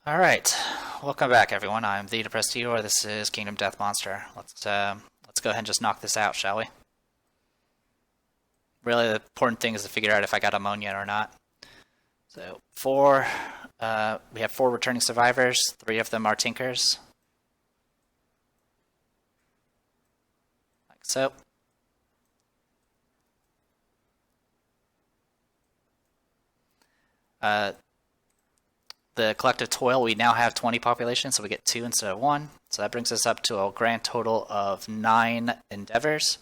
Alright, welcome back everyone. I'm the Depressed Eeyore. This is Kingdom Death Monster. Let's go ahead and just knock this out, shall we? Really, the important thing is to figure out if I got ammonia or not. So, we have 4 returning survivors. 3 of them are Tinkers. Like so. The collective toil, we now have 20 population, so we get 2 instead of 1. So that brings us up to a grand total of 9 endeavors.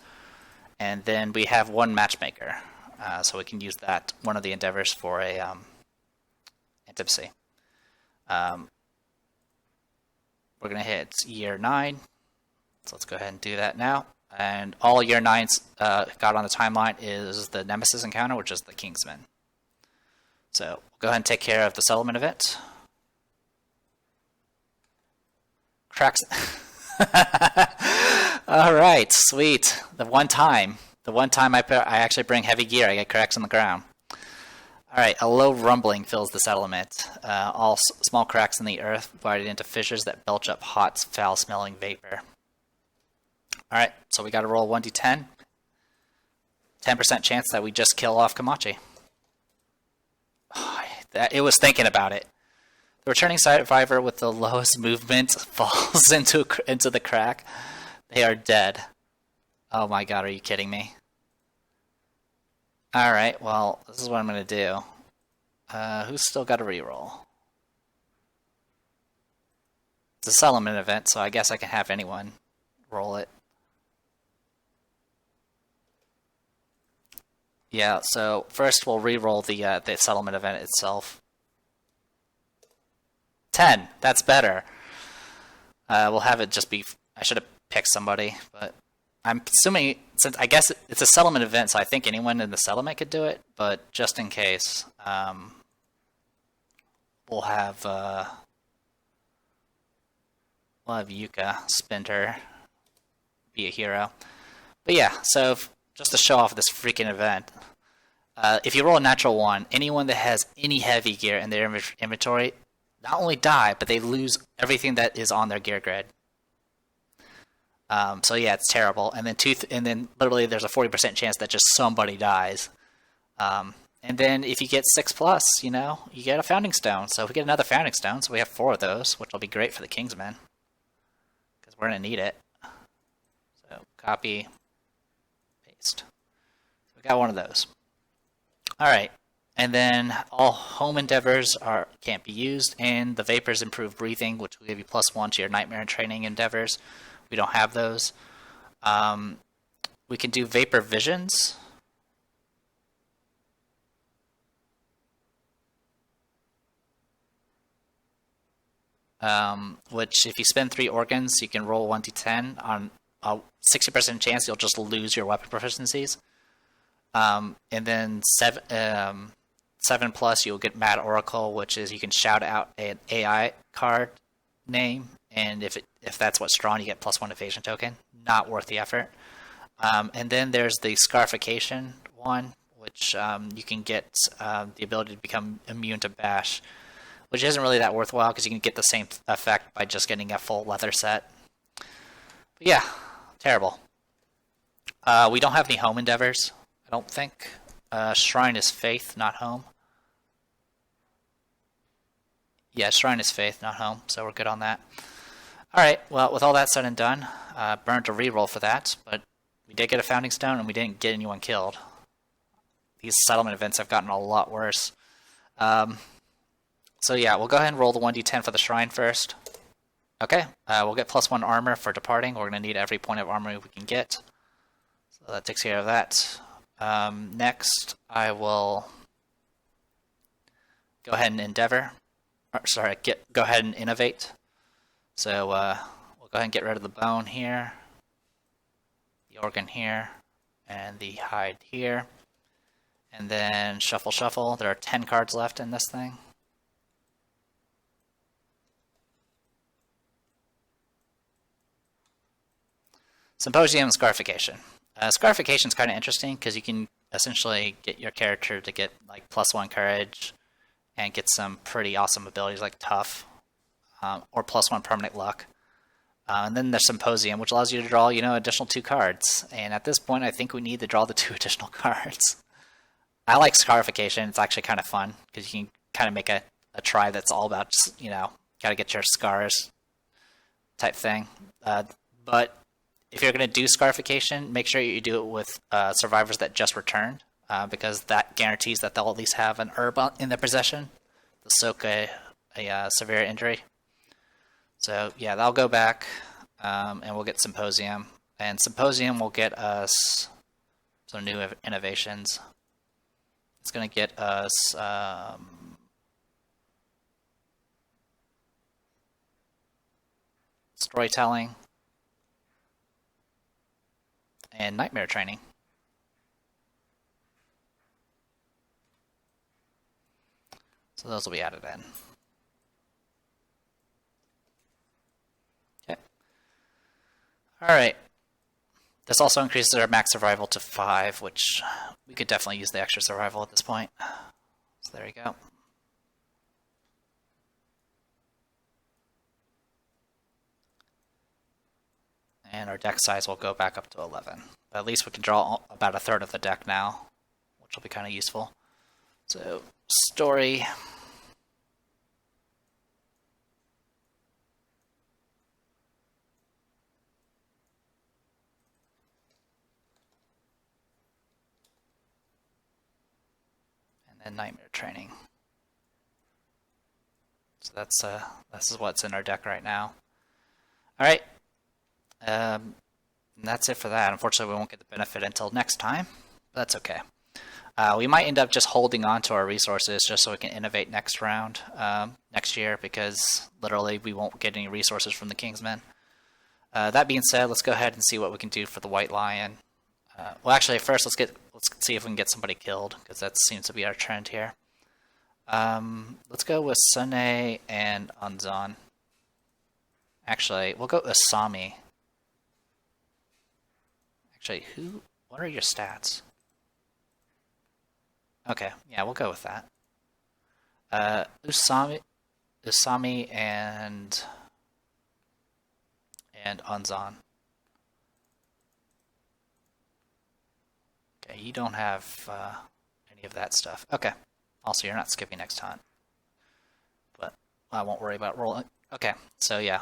And then we have 1 matchmaker. So we can use that, one of the endeavors, for a antipathy. We're going to hit year 9. So let's go ahead and do that now. And all year 9's got on the timeline is the Nemesis encounter, which is the Kingsman. So we'll go ahead and take care of the settlement event. Cracks. All right, sweet. The one time I actually bring heavy gear, I get cracks on the ground. All right, a low rumbling fills the settlement. All small cracks in the earth divided into fissures that belch up hot, foul-smelling vapor. All right, so we got to roll 1d10. 10% chance that we just kill off Kamachi. It was thinking about it. The returning survivor with the lowest movement falls into the crack. They are dead. Oh my god, are you kidding me? Alright, well, this is what I'm going to do. Who's still got a reroll? It's a settlement event, so I guess I can have anyone roll it. Yeah, so first we'll re-roll the settlement event itself. 10, that's better. We'll have it just be, I should have picked somebody, but I'm assuming, since I guess it's a settlement event, so I think anyone in the settlement could do it, but just in case, we'll have Yuka Spinter be a hero. But yeah, so just to show off this freaking event, if you roll a natural 1, anyone that has any heavy gear in their inventory not only die, but they lose everything that is on their gear grid. So yeah, it's terrible. And then literally there's a 40% chance that just somebody dies. And then if you get 6+, you get a founding stone. So if we get another founding stone, so we have 4 of those, which will be great for the Kingsman, because we're gonna need it. So copy. So we got one of those. All right, and then all home endeavors can't be used, and the vapors improve breathing, which will give you +1 to your nightmare and training endeavors. We don't have those. We can do vapor visions. Which, if you spend 3 organs, you can roll 1d10 on a 60% chance you'll just lose your weapon proficiencies. And then 7+, you'll get Mad Oracle, which is you can shout out an AI card name, and if that's what's drawn, you get +1 evasion token. Not worth the effort. And then there's the Scarification one, which you can get the ability to become immune to bash, which isn't really that worthwhile because you can get the same effect by just getting a full leather set. But yeah, terrible. We don't have any home endeavors, I don't think. Shrine is Faith, not home. Yeah, Shrine is Faith, not home, so we're good on that. Alright, well, with all that said and done, burned a reroll for that, but we did get a founding stone and we didn't get anyone killed. These settlement events have gotten a lot worse. So yeah, we'll go ahead and roll the 1d10 for the Shrine first. Okay, we'll get +1 armor for departing. We're going to need every point of armor we can get. So that takes care of that. Next, I will go ahead and go ahead and innovate. So we'll go ahead and get rid of the bone here, the organ here, and the hide here. And then shuffle, shuffle. There are 10 cards left in this thing. Symposium and Scarification. Scarification is kind of interesting because you can essentially get your character to get like +1 courage and get some pretty awesome abilities like tough. or +1 permanent luck. And then there's Symposium, which allows you to draw, additional 2 cards. And at this point, I think we need to draw the 2 additional cards. I like Scarification. It's actually kind of fun, because you can kind of make a tribe that's all about just, got to get your scars type thing. But if you're going to do Scarification, make sure you do it with survivors that just returned, because that guarantees that they'll at least have an herb in their possession to soak a severe injury. So yeah, that'll go back, and we'll get Symposium. And Symposium will get us some new innovations. It's going to get us storytelling and nightmare training. So those will be added in. Okay. Alright. This also increases our max survival to 5, which we could definitely use the extra survival at this point. So there you go. And our deck size will go back up to 11. But at least we can draw about a third of the deck now, which will be kind of useful. So, story. And then nightmare training. So this is what's in our deck right now. All right. And that's it for that. Unfortunately, we won't get the benefit until next time, but that's okay. We might end up just holding on to our resources just so we can innovate next round, next year, because literally we won't get any resources from the Kingsmen. That being said, let's go ahead and see what we can do for the White Lion. Well, actually, first let's see if we can get somebody killed, because that seems to be our trend here. Let's go with Sune and Anzan. Actually, we'll go with Asami. Actually, what are your stats? Okay, yeah, we'll go with that. Usami and Anzan. Okay, you don't have any of that stuff. Okay. Also, you're not skipping next time. But I won't worry about rolling. Okay, so yeah.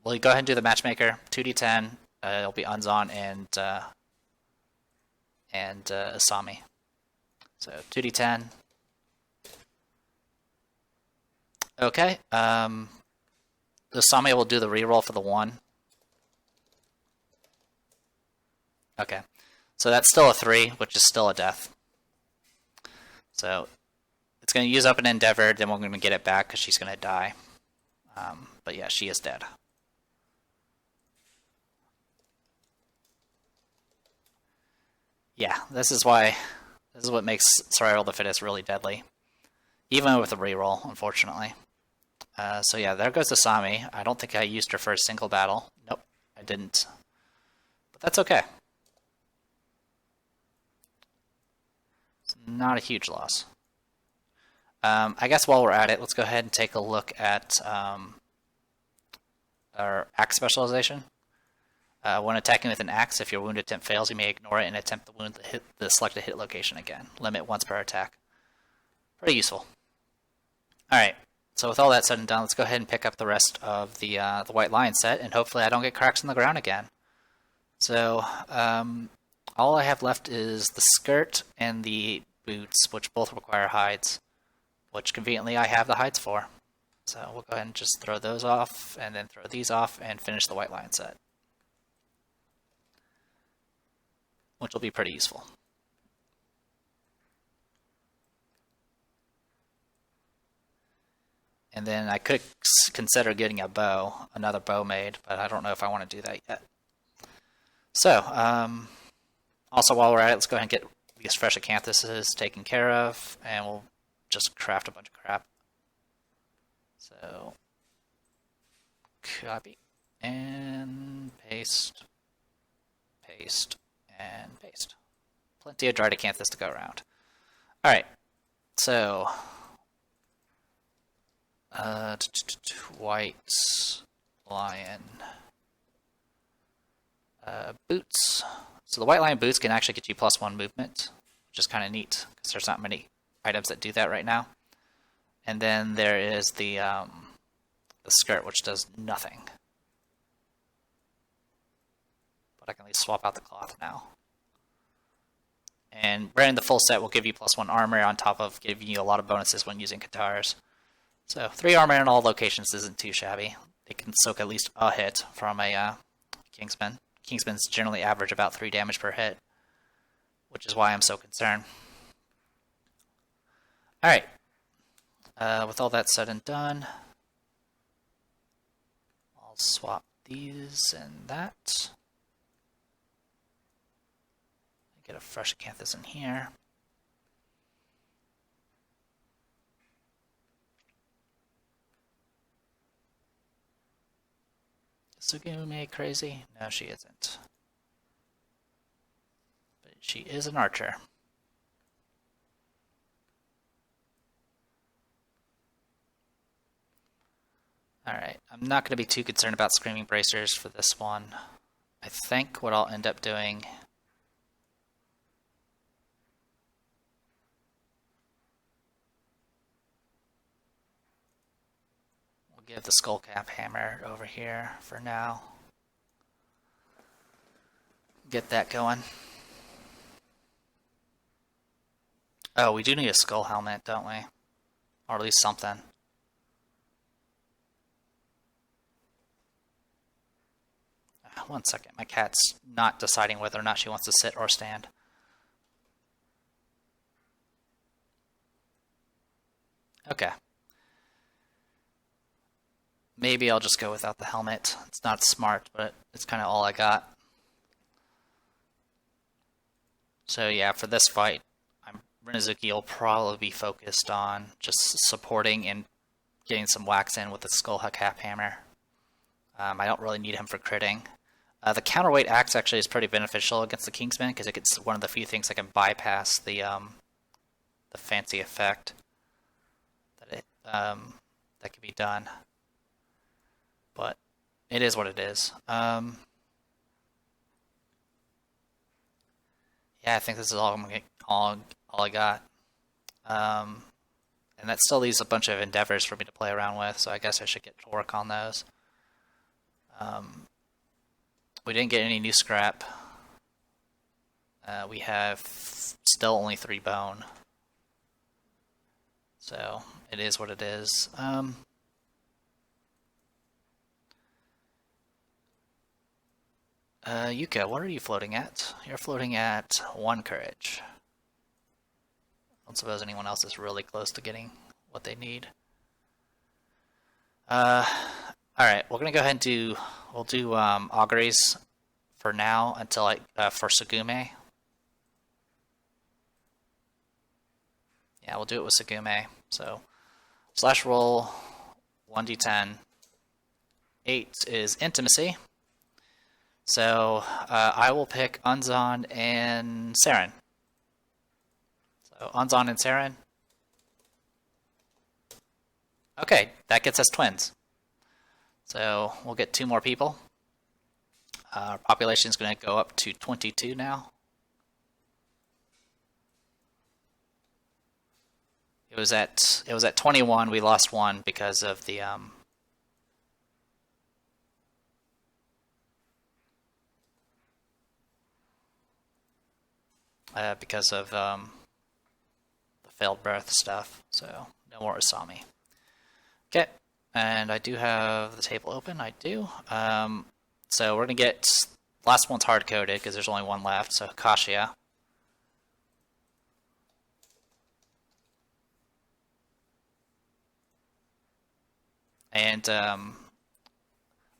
We'll go ahead and do the matchmaker. 2d10. It'll be Anzan and Asami. So 2d10. Okay. Asami will do the reroll for the 1. Okay. So that's still a 3, which is still a death. So it's going to use up an endeavor, then we're going to get it back because she's going to die. But yeah, she is dead. Yeah, this is what makes Survival of the Fittest really deadly. Even with a reroll, unfortunately. So yeah, there goes Asami. I don't think I used her for a single battle. Nope, I didn't. But that's okay. It's not a huge loss. I guess while we're at it, let's go ahead and take a look at our axe specialization. When attacking with an axe, if your wound attempt fails, you may ignore it and attempt the wound the selected hit location again. Limit once per attack. Pretty useful. Alright, so with all that said and done, let's go ahead and pick up the rest of the White Lion set, and hopefully I don't get cracks in the ground again. So, all I have left is the skirt and the boots, which both require hides, which conveniently I have the hides for. So we'll go ahead and just throw those off, and then throw these off, and finish the White Lion set, which will be pretty useful. And then I could consider getting a bow, another bow made, but I don't know if I want to do that yet. So, also while we're at it, let's go ahead and get these fresh acanthuses taken care of, and we'll just craft a bunch of crap. So, copy, and paste, paste, and paste. Plenty of dried acanthus to go around. Alright, so White lion boots. So the white lion boots can actually get you +1 movement, which is kind of neat because there's not many items that do that right now. And then there is the skirt, which does nothing. But I can at least swap out the cloth now. And wearing the full set will give you +1 armor on top of giving you a lot of bonuses when using Katars. So 3 armor in all locations isn't too shabby. They can soak at least a hit from a Kingsman. Kingsman's generally average about 3 damage per hit, which is why I'm so concerned. Alright, with all that said and done, I'll swap these and that. Get a fresh acanthus in here. Is Sugume crazy? No, she isn't. But she is an archer. Alright, I'm not going to be too concerned about Screaming Bracers for this one. I think what I'll end up doing... we'll give the Skullcap Hammer over here for now. Get that going. Oh, we do need a skull helmet, don't we? Or at least something. One second, my cat's not deciding whether or not she wants to sit or stand. Okay. Maybe I'll just go without the helmet. It's not smart, but it's kind of all I got. So yeah, for this fight, Renezuki will probably be focused on just supporting and getting some wax in with the Skullcap Hammer. I don't really need him for critting. The counterweight axe actually is pretty beneficial against the Kingsman because it's one of the few things that can bypass the fancy effect that can be done. But it is what it is. Yeah, I think this is all I got. And that still leaves a bunch of endeavors for me to play around with, so I guess I should get to work on those. We didn't get any new scrap. We have still only 3 bone. So it is what it is. Yuka, what are you floating at? You're floating at 1 courage. I don't suppose anyone else is really close to getting what they need. Alright, we're gonna go ahead and we'll do auguries for now until for Sugume. Yeah, we'll do it with Sugume. So, slash roll 1d10. 8 is intimacy. So, I will pick Unzon and Saren. So, Unzon and Saren. Okay, that gets us twins. So, we'll get 2 more people. Our population is going to go up to 22 now. It was at 21. We lost 1 because of the the failed birth stuff. So no more Asami. Okay, and I do have the table open. I do. So we're gonna get last one's hard coded because there's only 1 left. So Kashia. And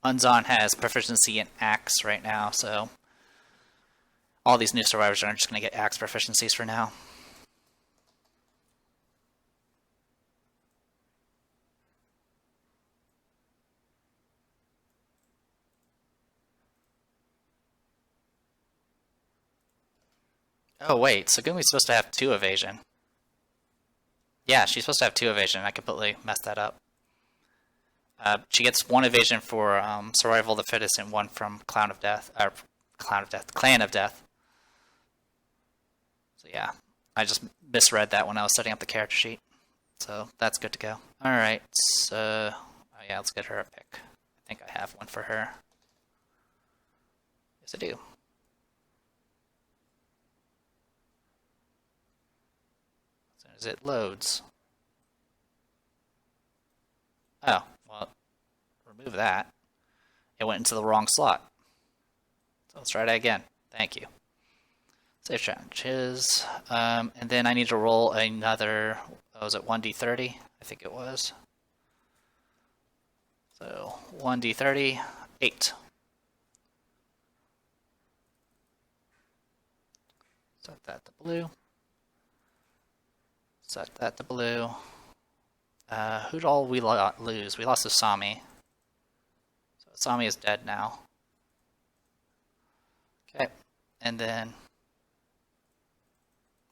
Unzon has proficiency in axe right now, so all these new survivors are just going to get axe proficiencies for now. Oh wait, Sugumi's supposed to have 2 evasion. Yeah, she's supposed to have 2 evasion. I completely messed that up. She gets 1 evasion for Survival of the Fittest and 1 from Clan of Death. So yeah, I just misread that when I was setting up the character sheet. So that's good to go. Alright, so... Oh yeah, let's get her a pick. I think I have one for her. Yes, I do. As soon as it loads. Oh, well, remove that. It went into the wrong slot. So let's try that again. Thank you. Save challenges. And then I need to roll another, was it 1d30? I think it was. So 1d30, 8. Set that to blue. Set that to blue. Who'd all we lose? We lost Asami. So Asami is dead now. Okay, and then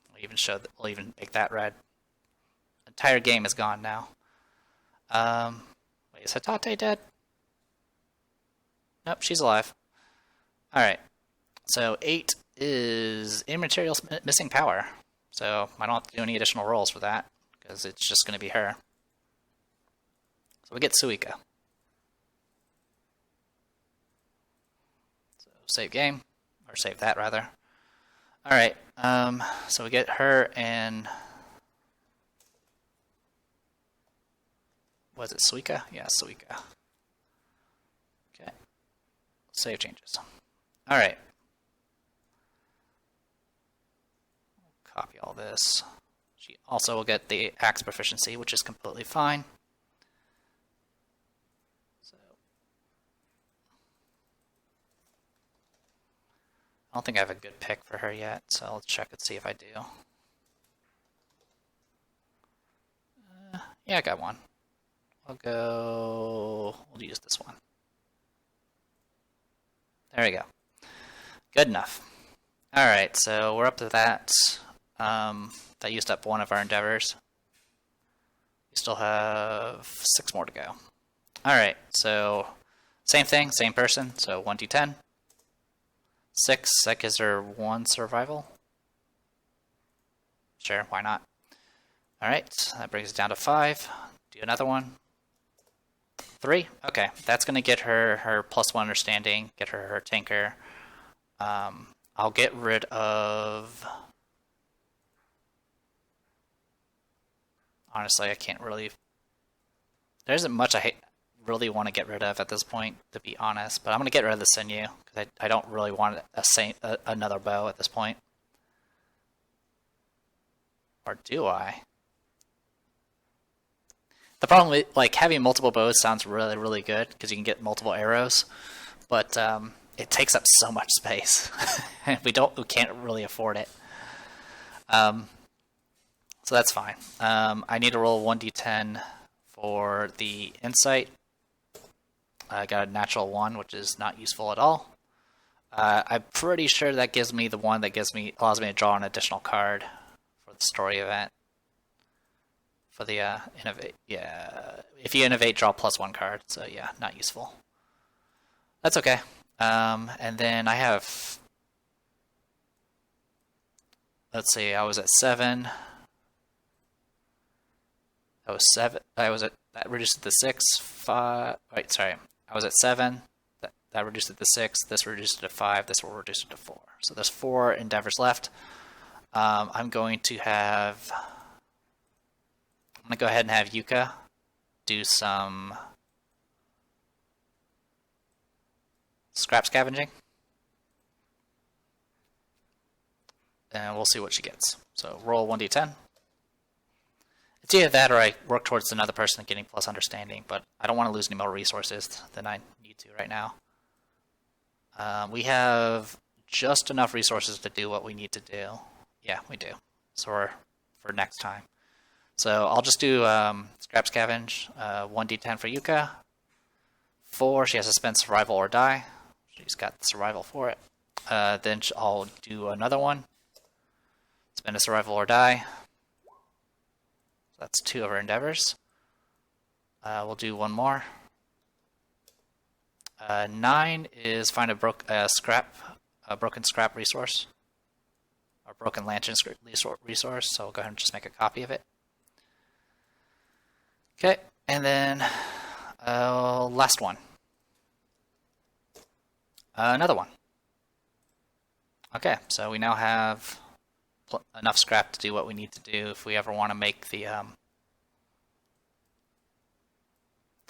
we'll even make that red. The entire game is gone now. Wait, is Hatate dead? Nope, she's alive. Alright, so 8 is immaterial missing power. So I don't have to do any additional rolls for that, because it's just going to be her. So we get Suika. So save game, or save that rather. Alright, so we get her and... Was it Suika? Yeah, Suika. Okay. Save changes. Alright. Copy all this. She also will get the axe proficiency, which is completely fine. So I don't think I have a good pick for her yet, so let's check and see if I do. Yeah, I got one. We'll use this one. There we go. Good enough. Alright, so we're up to that. That used up one of our endeavors. We still have 6 more to go. Alright, so same thing, same person. So 1d10. 6, that gives her 1 survival. Sure, why not? Alright, that brings it down to 5. Do another one. 3? Okay, that's going to get her her +1 understanding, get her her tinker. I'll get rid of... Honestly, I can't really... There isn't much I really want to get rid of at this point, to be honest. But I'm going to get rid of the sinew, because I don't really want another bow at this point. Or do I? The problem with having multiple bows sounds really, really good, because you can get multiple arrows. But it takes up so much space. And we can't really afford it. So that's fine. I need to roll 1d10 for the insight. I got a natural 1, which is not useful at all. I'm pretty sure that gives me the one that allows me to draw an additional card for the story event. For the innovate, yeah. If you innovate, draw +1 card. So yeah, not useful. That's okay. And then I have. Let's see. I was at 7. I was 7. That reduced it to 6. 5. Wait, sorry. I was at 7. That reduced it to 6. This reduced it to 5. This will reduce it to 4. So there's 4 endeavors left. I'm going to have. I'm going to go ahead and have Yuka do some scrap scavenging. And we'll see what she gets. So roll 1d10. It's either that or I work towards another person getting plus understanding, but I don't want to lose any more resources than I need to right now. We have just enough resources to do what we need to do. Yeah, we do. So for next time. So I'll just do scrap scavenge, 1d10 for Yuka. 4, she has to spend survival or die. She's got survival for it. Then I'll do another one. Spend a survival or die. That's 2 of our endeavors. We'll do one more. 9 is find a broken scrap resource, or broken lantern resource. So we'll go ahead and just make a copy of it. Okay, and then last one. Another one. Okay, so we now have enough scrap to do what we need to do if we ever want to make the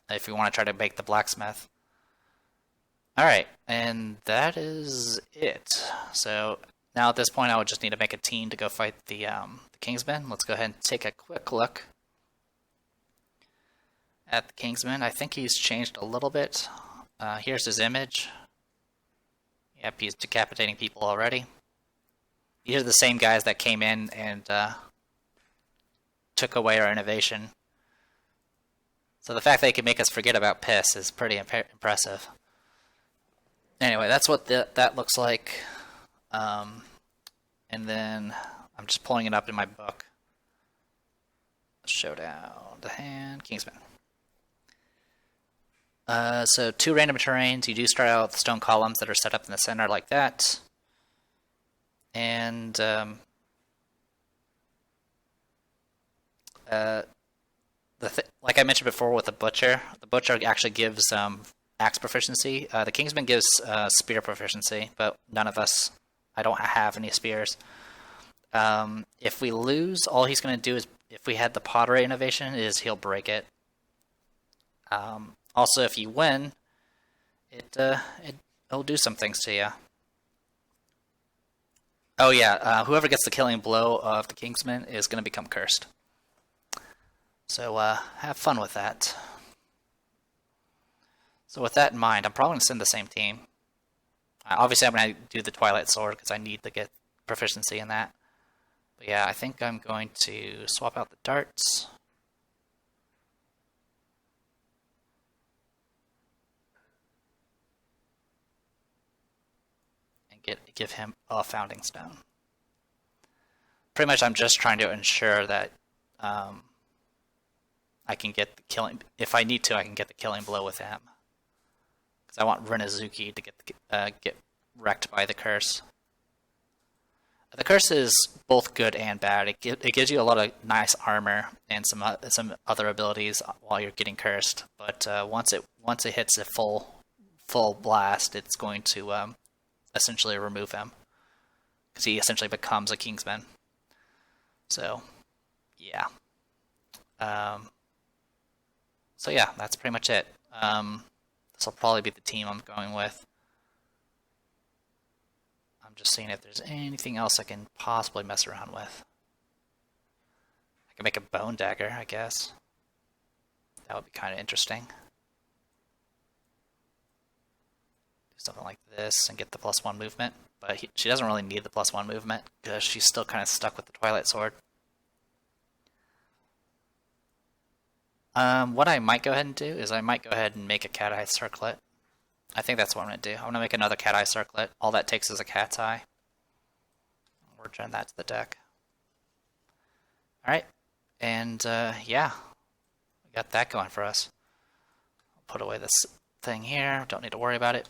if we want to try to make the blacksmith. Alright, and that is it. So now at this point I would just need to make a team to go fight the Kingsman. Let's go ahead and take a quick look at the Kingsman. I think he's changed a little bit. Here's his image. Yep, he's decapitating people already. These are the same guys that came in and took away our innovation. So the fact they can make us forget about piss is pretty impressive. Anyway, that's what that looks like. And then I'm just pulling it up in my book. Showdown, the hand, Kingsman. So 2 random terrains. You do start out with stone columns that are set up in the center like that. And like I mentioned before with the butcher actually gives axe proficiency. The Kingsman gives spear proficiency, but none of us, I don't have any spears. If we lose, all he's going to do is, if we had the pottery innovation, is he'll break it. Also, if you win, it'll do some things to you. Oh yeah, whoever gets the killing blow of the Kingsman is going to become cursed. So have fun with that. So with that in mind, I'm probably going to send the same team. Obviously, I'm going to do the Twilight Sword because I need to get proficiency in that. But yeah, I think I'm going to swap out the darts. Give him a founding stone. Pretty much I'm just trying to ensure that I can get the killing, if I need to, I can get the killing blow with him. Because I want Renazuki to get wrecked by the curse. The curse is both good and bad. It gives you a lot of nice armor and some other abilities while you're getting cursed. But once it hits a full blast, it's going to essentially remove him, because he essentially becomes a Kingsman. So yeah. So yeah, that's pretty much it. This will probably be the team I'm going with. I'm just seeing if there's anything else I can possibly mess around with. I can make a bone dagger, I guess. That would be kind of interesting. Something like this and get the +1 movement, but she doesn't really need the +1 movement because she's still kind of stuck with the Twilight Sword. What I might go ahead and do is I might go ahead and make a cat eye circlet. I think that's what I'm going to do. I'm going to make another cat eye circlet. All that takes is a cat's eye. We'll return that to the deck. Alright, and yeah, we got that going for us. I'll put away this thing here, don't need to worry about it.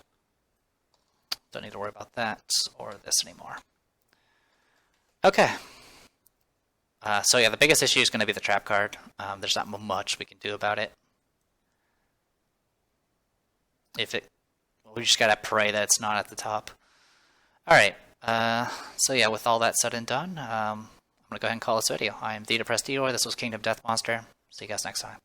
Don't need to worry about that or this anymore. Okay. So yeah, the biggest issue is going to be the trap card. There's not much we can do about it. We just gotta pray that it's not at the top. Alright. So yeah, with all that said and done, I'm going to go ahead and call this video. I am Depressed This was Kingdom Death Monster. See you guys next time.